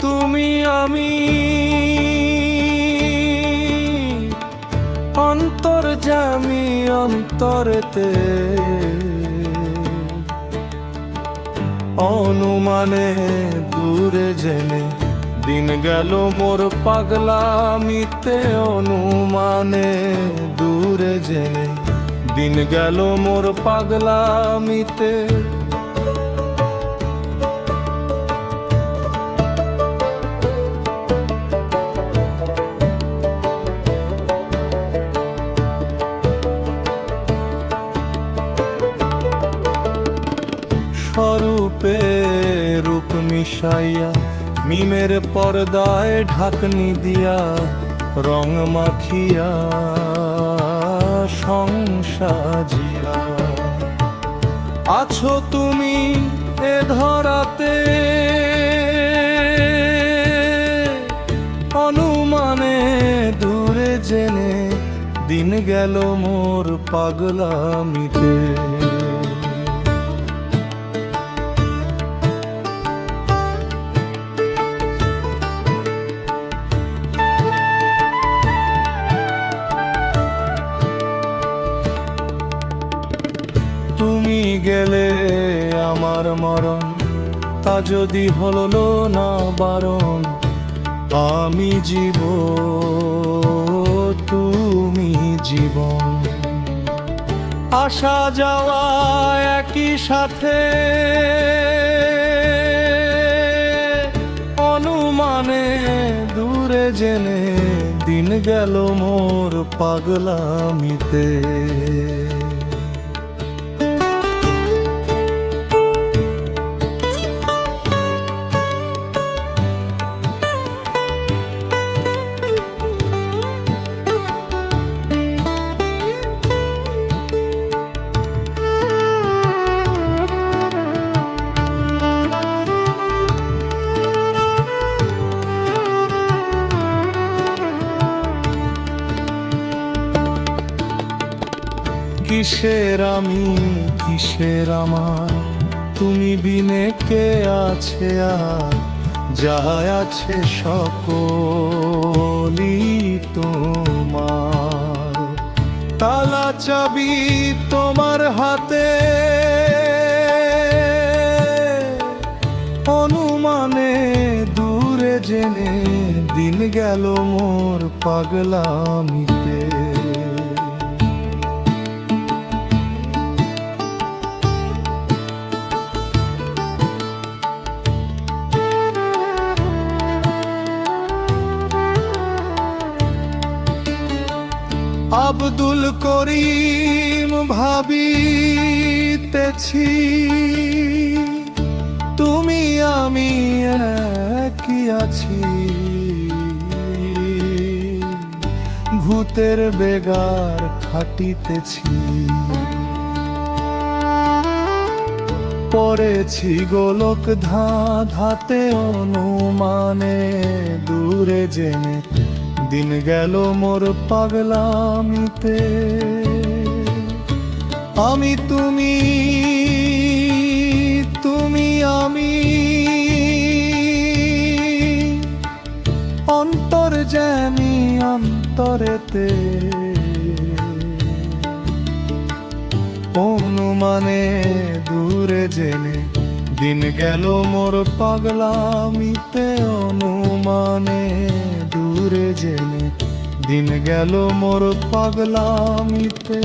তুমি আমি অন্তর্যামী অন্তরেতে অনুমানে দূরে জেনে দিন গেল মোর পাগলামিতে অনুমানে দূরে জেনে দিন গেল মোর পাগলামিতে স্বরূপে রূপ মিশাইয়া মিমের পর্দায় ঢাকনি দিয়া রং মাখিয়া সংসাজিয়া আছো তুমি এ ধরাতে অনুমানে দূরে জেনে দিন গেল মোর পাগলামিতে তুমি গেলে আমার মরণ তা যদি হলো না বারণ আমি জীব তুমি জীবন আসা যাওয়া একই সাথে অনুমানে দূরে জেনে দিন গেল মোর পাগলামিতে কিসের আমি কিসের আমার তুমি বিনে কে আছে আর যা আছে সকলই তোমার তালা চাবি তোমার হাতে অনুমানে দূরে জেনে দিন গেল মোর পাগলামিতে আব্দুল করিম ভাবিতেছি তুমি আমি একই আছি ভূতের বেগার খাটিতেছি পড়েছি গোলক ধাতে অনুমানে দূরে জেনে দিন গেল মোর পাগলামিতে আমি তুমি তুমি আমি অন্তর্যামী অন্তরেতে অনুমানে দূরে জেনে দিন গেল মোর পাগলামিতে অনুমানে দূরে জেনে দিন গেল মোর পাগলামিতে।